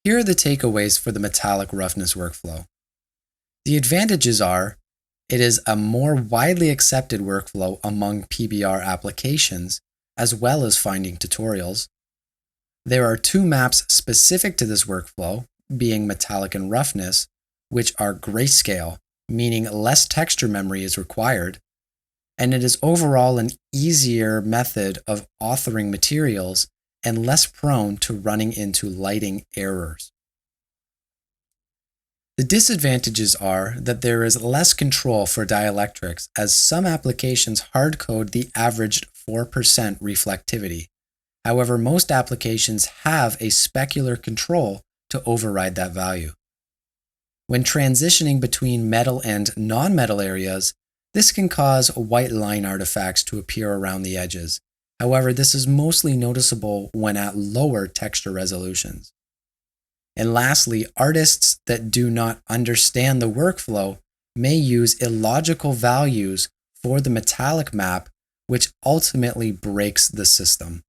Here are the takeaways for the metallic roughness workflow. The advantages are it is a more widely accepted workflow among PBR applications, as well as finding tutorials. There are two maps specific to this workflow, being metallic and roughness, which are grayscale, meaning less texture memory is required, and it is overall an easier method of authoring materials and less prone to running into lighting errors. The disadvantages are that there is less control for dielectrics, as some applications hardcode the averaged 4% reflectivity. However, most applications have a specular control to override that value. When transitioning between metal and non-metal areas, this can cause white line artifacts to appear around the edges. However, this is mostly noticeable when at lower texture resolutions. And lastly, artists that do not understand the workflow may use illogical values for the metallic map, which ultimately breaks the system.